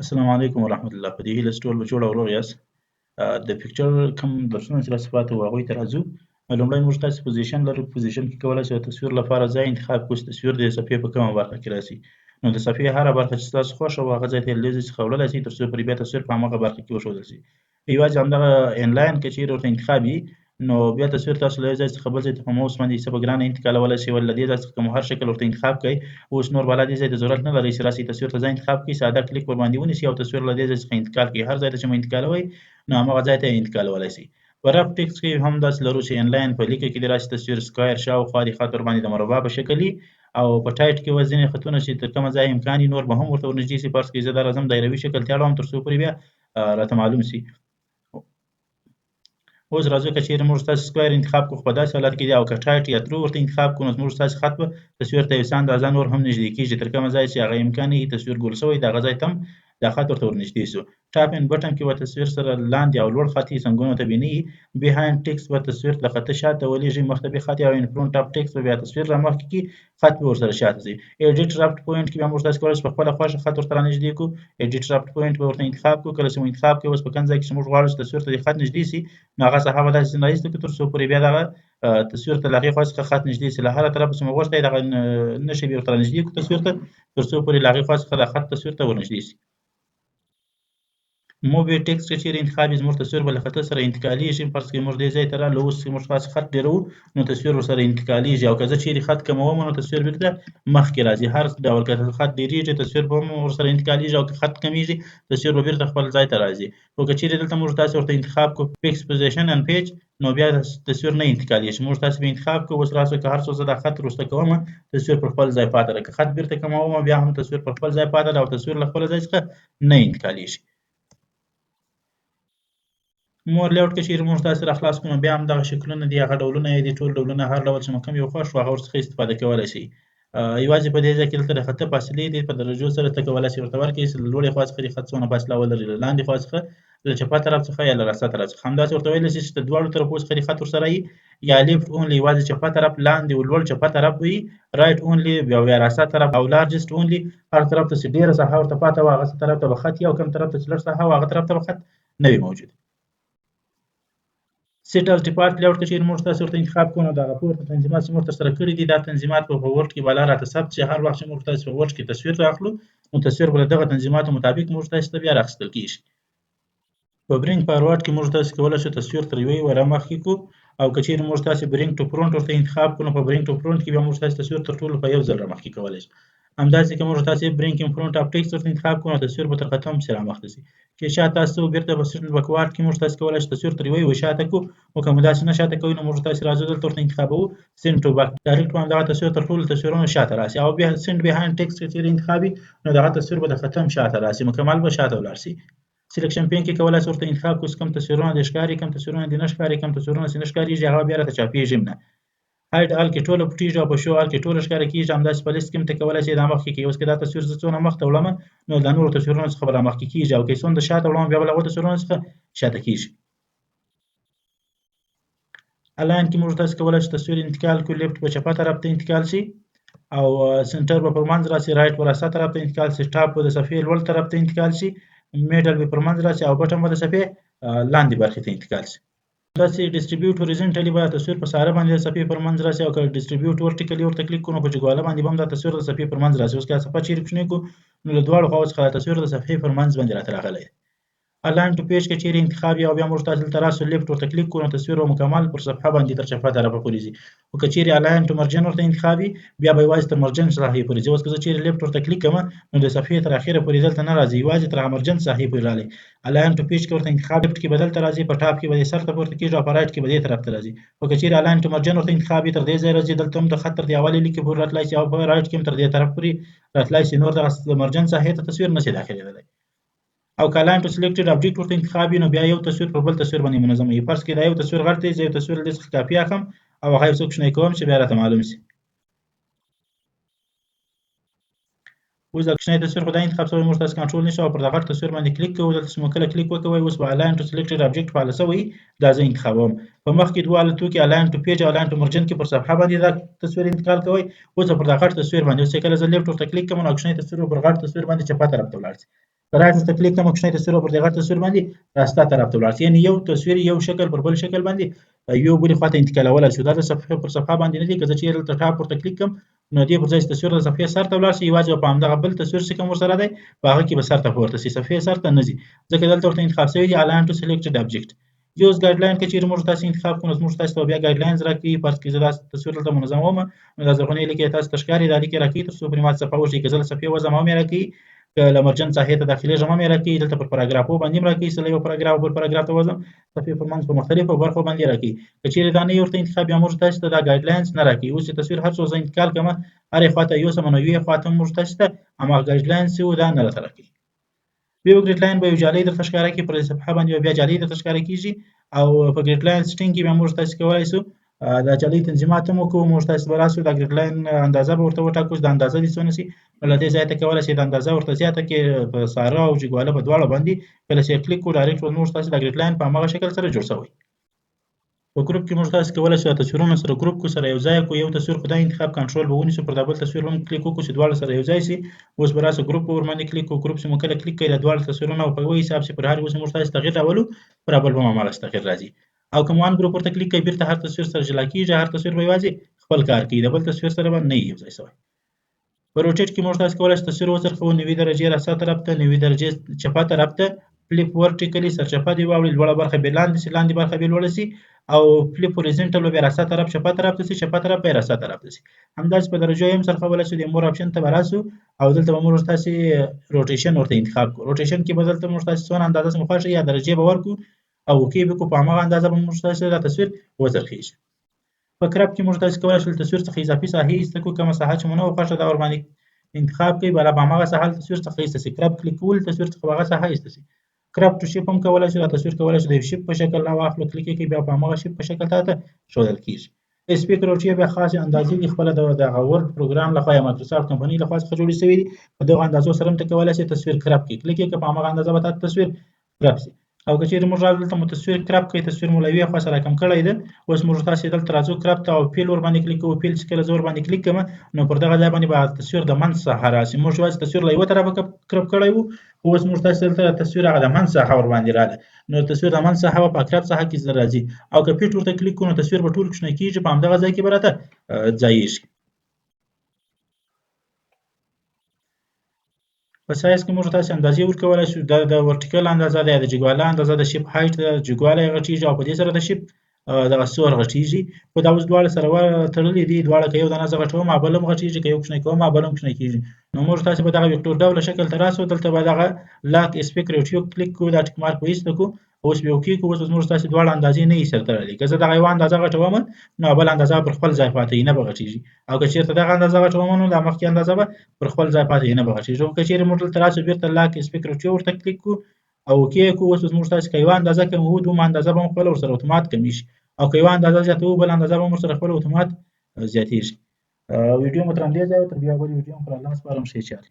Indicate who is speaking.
Speaker 1: السلام علیکم ورحمت الله. په دې هیله چې ټول به جوړ او روغ یاست. د پکچر کوم درسونه چې راڅخه پاتې وو هغوی ته راځو. لومړی موږ تاسې پوزیشن لرو. په پوزیشن کې کولی شئ د تصویر لپاره ځای انتخاب کړو چې تصویر د صفحې په کومه برخه کې راسي. نو د صفحې هره برخه چې ستاسو خوښه وي هغه ځای ته یې له دې ځای څخه وړلی شئ تر څو پرې بیا تصویر په همغه برخه کې وښودل شي. یوازې همدغه انلاین که چیرې ورته انتخاب وي نو بیا تصویر تاسو له یو ځای څخه بل ځای ته په موس باندې څه په ګرانه انتقالولی شئ، ولې له دې ځای څخه که مو هر شکل ورته انتخاب کړئ اوس نور بلا دې ځای ته ضرورت نه لرئ چې راسئ تصویر ته ځای انتخاب کړئ، ساده کلیک ورباندې ونیسئ او تصویر له دې ځای څخه انتقال کړئ. هر ځای ته چې مو انتقالوئ نو همغه ځای ته یې انتقالولی شئ. په رف ټکسټ کې هم داسې لرو چې انلاین په لیکه کې دې راسي تصویر سکویر شاوخوا دې خط ورباندې د مربع په شکل وي او په ټایټ کې ځینې خطونه چې تر کومه ځایه امکان وي نور به هم ورته ورنږدې شي. فرض کړئ زه دا راځم دایروي شکل ته اړوم تر څو پورې بیا راته معلوم شي. اوس راځو که چیرې موږ ستاسې سکویر انتخاب کړو خو په داسې حالت کې دی او که ټایټ یا ترو ورته انتخاب کړو نو زموږ ستاسې خط به تصویر ته یو څه اندازه نور هم نږدې کېږي. تر کومه ځای چې هغه امکان وي تصویر ګول شوی د هغه ځای ته هم دا خط ورته ورنږدې شو. ټاپ اینډ بټن کې به تصویر سره لاندې او لوړ خط یې څنګونو ته بینی. بیهایند ټکسټ به تصویر د خط شاته ولېږي، مخته به خط او ان فرونټ اف ټکسټ به بیا تصویر را مخکې کړي، خط به ورسره شاته ځي. ایډیټ رافټ پوینټ کې بیا موږ تاسې کولی شئ په خپله خوښه خط ورته رانږدې کړو. ایډیټ رافټ پوینټ به ورته انتخاب کړو. کله چې مو انتخاب کړئ اوس په کوم ځای کې چې موږ غواړو چې تصویر ته دې خط نږدې شي نو هغه ساحه به داسې رایسته کړو تر څو پورې بیا دغه تصویر ته له هغې خوا څخه خط نږدې شي. له هره طرفه چې مو غوښتی دغه نښې به ورته رانږدې کړو تصویر ته تر څو پورې له هغې خوا څخه دا خط تصویر ته ورنږدې شي. موبي ټکسټ که چیرې انتخاب وي زموږ تصویر به له خطه سره انتقالېږي. فرض کړئ موږ دې ځای ته رالو اوس موږ تاسې خط ډېروو نو تصویر ورسره انتقالېږي او که زه چیرې خط کموم نو تصویر بېرته مخکې راځي. هر ډول که خط ډېرېږي تصویر به هم ورسره انتقالېږي او که خط کمیږي تصویر به بېرته خپل ځای ته راځي. خو که چیرې دلته موږ تاسې ورته انتخاب کړو فکس پوزیشن ان پیج نو بیا تصویر نه انتقالېږي. موږ تاسې به انتخاب کړو اوس راسو که هر څو زه دا خط وروسته کوم تصویر پر خپل ځای پاتې ده، که خط بېرته کموم بیا هم تصویر پر خپل ځای پاتې ده او تصویر له خپله ځای څخه نه انتقالېږي. مور لیاوټ که چیرې موږ تاسې راخلاص کړو نو بیا همدغه شکلونه دي، هغه ډولونه یې دي، ټول ډولونه هر ډول چې مو کوم یو خوښ وو هغه ورڅخه استفاده کولی شئ. یوازې په دې ځای کې دلته د خطه فاصلې دي په درجو سره ته کولی شئ ورته ورکړئ چې له لوړې خوا څخه دې خط څومره فاصله ولري، له لاندې خوا څخه له چپه طرف څخه یا له راسته طرف څخه. همداسې ورته ویلی شئ چې د دواړو طرفو څخه دې خط ورسره وي یا لیفټ اونلي یوازې چپه طرف، لاندې لوړ چپه طرف به وي، رایټ اونلي بیا راسته طرف او لارجسټ اونلي هر طرف ته چې ډېره ساحه ورته پاته وه هغه طرف ته به خط وي او کوم طرف ته چې لږ ساحه وه هغه طرف ته به خط نه وي موجود. سیټ از ډیفالت لیاوټ که چیرې موږ تاسې ورته انتخاب کړو نو دغه پورته تنظیمات چې موږ ترسره کړي دي دا تنظیمات به په ورډ کې بالا راته ثبت شي. هر وخت چې موږ تاسې په ورډ کې تصویر رااخلو نو تصویر به له دغه تنظیماتو مطابق موږ تاسې ته بیا راخیستل کېږي. په برینګ فارورډ کې موږ تاسې کولی شو تصویر تر یوې ور مخکې کړو او که چیرې موږ تاسې برینګ ټو فرونټ ورته انتخاب کړو نو په برینګ ټو فرونټ کې بیا موږ تاسې تصویر تر ټولو په یو ځل رامخکې کولی شو. همداسې که موږ تاسې برینګ ان فرونټ اف ټکسټ ورته انتخاب کړو نو تصویر به تر خطه هم پسې رامخته شي. که شاته تاسو بېرته په سیټ بیکوارډ کې موږ تاسې کولی شو تصویر تر یوې شاته کړو او که مو داسې نه شاته کوئ نو موږ تاسې راځو دلته ورته انتخابوو سینډ ټو بیک، ډایرکټ به همدغه تصویر تر ټولو تصویرونو شاته راسي او بیا سینډ بیهایند ټکسټ که چیرې انتخاب وي نو دغه تصویر به د خطه هم شاته راسي، مکمل به شاته ولاړ شي. سلیکشن پین کې کولی شئ ورته انتخاب کړو چې کوم تصویرونه دې ښکاري کوم تصویرونه دې نه ښکاري کوم تصویرونه چې نه ښکارېږي هغه بیا راته چاپېږي هم نه. هایډ آل کې ټوله پټېږي او په شو آل کې ټوله ښکاره کېږي. همداسې په لیست کې هم ته کولی شئ دا مخکې کړئ. اوس که دا تصویر زه څونه مخته وړم نو د نورو تصویرونو څخه به رامخکې کېږي او که یې څومره شاته وړم بیا به له هغو تصویرونو څخه شاته کېږي. الاین کې موږ تاسې کولی شو تصویر انتقال کړو، لیفټ به چپه طرف ته انتقال شي او سنټر به پر منځ راسي، رایټ به راسته طرف ته انتقال شي، ټاپ به د صفحې لوړ طرف ته انتقال شي، میډل به پر منځ راسي او بټن به د صفحې لاندې برخې ته انتقال شي. داسې ډیسټریبیوټ هوریزنټلی به صفحې په ساره باندې د صفحې پر منځ راسي او که ډیسټریبیوټ ورټیکلی ورته کلیک کړو نو په جګواله باندې به هم دا تصویر د صفحې پر منځ راسي. اوس که دا صفحه چیرې کوچنۍ کړو نو له دواړو خواو څخه دا تصویر د صفحې پر منځ باندې راته راغلی دی. الاین ټو پیج که چیرې انتخاب وي او بیا موږ تاسې دلته راسو لیفټ ورته کلیک کړو نو تصویر به مکمل پر صفحه باندې تر چپه طرفه پورې ځي. خو که چیرې الاین ټو مرجن ورته انتخاب وي بیا به یوازې تر مرجن ساحې پورې ځي. اوس که زه چیرې لیفټ ورته کلیک کوم نو د صفحې تر اخره پورې دلته نه راځي، یوازې تر مرجن ساحې پورې راغلی. الاین ټو پیج کې ورته انتخاب لیفټ کې به دلته راځي، په ټاپ کې به دې سر ته پورته کېږي او په رایټ کې به دې طرف ته راځي. خو که چیرې الاین ټو مرجن ورته انتخاب وي تر دې ځایه راځي، دلته هم د خط تر دې اولې لیکې پورې راتلی شي او په رایټ کې هم تر دې طرف پورې راتلی شي، نور دغه مرجن ساحې ته تصویر نه شي داخلېدلی. او که الاین ټو سلیکټډ ابجیکټ ورته انتخاب وي نو بیا یو تصویر پر بل تصویر باندې منظم وي. فرض کړئ دا یو تصویر غټ دی، زه یو تصویر له دې څخه کاپي اخلم او هغه یو څه کوچنی کوم چې بیا راته معلوم شي. اوس دا کوچنی تصویر خو دا انتخاب شوی موږ تاسې کنټرول نشو او پر دا غټ تصویر باندې کلیک کوو. دلته چې مو کله کلیک وکوئ اوس به الاین ټو سلیکټډ ابجیکټ فعاله شوی دا زه انتخابوم. په مخکې دوه حالتو کې الاین ټو پیج او الاین ټو مرجن کې پر صفحه باندې دا تصویر انتقال کوئ. اوس پر دا غټ تصویر باندې اوس کله زه لیفټ ورته کلیک کوم نو کوچنی تصویر پر غټ تصویر باندې چپه طرف ته ولاړ شي. رایټ ورته کلیک کوم کوچنی تصویر پر دغه تصویر باندې راسته طرف ته ولاړ شي یعنی یو تصویر یو شکل پر بل شکل باندې یو بل خواته انتقالولای شو دا د صفحه پر صفحه باندې نه دي که چې دلته ټاپ ورته کلیک کوم نو دې پر ځای تصویر د صفحې سر ته ولاړ شي یوازې په همدغه بل تصویر چې کوم ورسره دی په هغه کې به سر ته پورته شي صفحې سر ته نه ځي ځکه دلته ورته انتخاب شوی دی الاین ټو سلیکټډ ابجیکټ یوز ګایډلاین کې چیرې موږ تاسو انتخاب کوو نو موږ تاسو ته بیا ګایډلاینز راکړي فرض کړئ زه دا تصویر دلته منظم وم نو دا زرغونې لیکې تاسو ته ښکاري دا لیکې راکړي تر څو پرې ماته صفحه وشي که زه له صفحې وځم او مې راکړي که له مرجن ساحې ته داخلېږم هم یې راکړي دلته پر پاراګرافو باندې هم راکړي چې له یو پاراګراف بل پاراګراف ته وځم صفحې پر منځ په مختلفو برخو باندې راکړي که چیرې دا نه یې ورته انتخاب بیا موږ تاسو ته دا ګایډلاینز نه راکړي اوس چې تصویر هر څو زه انتقال کړم هرې خواته یوسم نو یوې خواته موږ تاسو ته هماغه ګایډلاینز چې و دا نه راته راکړي ویو ګریډ لاین به یو جالۍ درته ښکاره کړي پر صفحه باندې بیا جالۍ درته ښکاره کېږي او په ګریډ لاین سټینګ کې بیا موږ تاسو کولی شو دا جالۍ تنظیمات هم وکړو موږ تاسو به راسو دا ګریډ لاین اندازه به ورته وټاکو چې د اندازه دې څونه شي نو له دې ځای ته کولی شئ د اندازه ورته زیاته کړئ په ساره او جګواله په دواړو باندې کله چې کلیک کړو ډایرکټ به موږ تاسو د ګریډ لاین په هماغه شکل سره جوړ شوی په ګروپ کې موږ تاسو کولی شو تصویرونه سره ګروپ کو سره یو ځای کو یو تصویر خدای انتخاب کنټرول به ونیسو پر دا بل تصویر هم کلیک وکړو چې دواړه سره یو ځای شي اوس به راسو ګروپ ور باندې کلیک وکړو ګروپ چې مو کله کلیک کړئ د دواړو تصویرونه په یو حساب شي پر هر اوس موږ تاسو تغیر راولو پر بل به هماغه تغیر راځي او کوم وان ګروپ ورته کلیک کوي بیرته هر تصویر سره جلا کیږي هر تصویر به یوازې خپل کار کوي د بل تصویر سره به نه یو ځای شوی په روټیټ کې موږ تاسو کولی شئ تصویر وڅرخوو 90 درجې راسته طرف ته 90 درجې چپه طرف ته فلپ ورټیکلی سرچپه دی واوړي لوړه برخه به لاندې شي لاندې برخه به لوړه شي او فلپ هوریزونټل به راسته طرف چپه طرف ته شي چپه طرف به راسته طرف ته شي همداسې په درجو هم سرخولی شو د مور اپشن ته به راسو او دلته به موږ تاسو روټیشن ورته انتخاب کړو روټیشن کې به دلته موږ تاسو څونه اندازه مو خوښه یا درجې به ورکړو او اوکې به کو په هماغه اندازه به موږ تاسو دا تصویر وڅرخیږي په کرب کې موږ تاسو کولی شئ تصویر څخه اضافي ساحې ایسته کړو کومه ساحه چې مو نه خوښه ده ور باندې انتخاب کوي بل په هماغه ساحه تصویر څخه ایسته شي کرب کلیک کول تصویر څخه هغه ساحه ایسته شي کرب ټو شیپ هم کولی شئ دا تصویر کولی شئ د شیپ په شکل راواخلو کلیک کوي بیا په هماغه شیپ په شکل تاسو ته ښودل کیږي سپیکر او بیا خاصه اندازې دي خپل د ورډ پروګرام لخوا یا مایکروسافټ کمپنۍ لخوا څخه جوړې شوی دي په دغه اندازو سره هم کولی شئ تصویر کرب کړئ کلیک کوي په هماغه اندازه به تاسو تصویر کرب شي او که چیرې موږ راځو دلته مو تصویر کرب کوي تصویر مو له یوې خوا سره کم کړی ده اوس موږ تاسو دلته راځو کرب ته او پیل ور باندې کلیک کوو پیل چې کله زه ور باندې کلیک کوم نو پر دغه ځای باندې به تصویر د منځ څخه راشي موږ یوازې تصویر له یوه طرفه کرب کړی وو اوس موږ تاسو دلته تصویر هغه د منځ څخه ور باندې راغلی نو تصویر د منځ څخه په کرب څخه کې راځي او که پیټ ورته کلیک کوو نو تصویر به ټول کوچنی کېږي په همدغه ځای کې به راته ځایږي په سایز کې موږ تاسو اندازې ورکولای شو دا د ورټیکل اندازه ده د جګواله اندازه د شیپ هایټ د جګواله غټیږي او په دې سره د شیپ دغه سور غټیږي خو دا اوس دواړه سره تړلي دي دواړه که یو دانه زه غټوم بل هم غټیږي که یو کوچنی کوم بل هم کوچنی کېږي نو موږ تاسو به دغه وکتور ډوله شکل ته راسو دلته به دغه لاک اسپیک ریټیو کلیک کوو دا ټیک مارک به ایسته کړو اوس به اوکې کوو اوس موږ تاسو دواړه اندازې نه یې سره تړلي که زه دغه یوه اندازه غټوم نو بل اندازه پر خپل ځای پاتې نه به غټیږي او که چېرته دغه اندازه غټوم نو دا مخکې اندازه به پر خپل ځای پاتې نه به غټیږي او که چېرې موږ دلته راسو بیرته لاک اسپیک ریټیو ورته کلیک کوو او اوکې کوو اوس موږ تاسو که یوه اندازه کموو دومره اندازه به مو خپله ورسره اتومات کمی شي او که یوه اندازه زیاتوو بل اندازه به مو سره خپله اتومات زیاتیږي ویډیو مو تر همدې ځایه تر بیا بلې ویډیو هم پر الله سپارم ښې چارې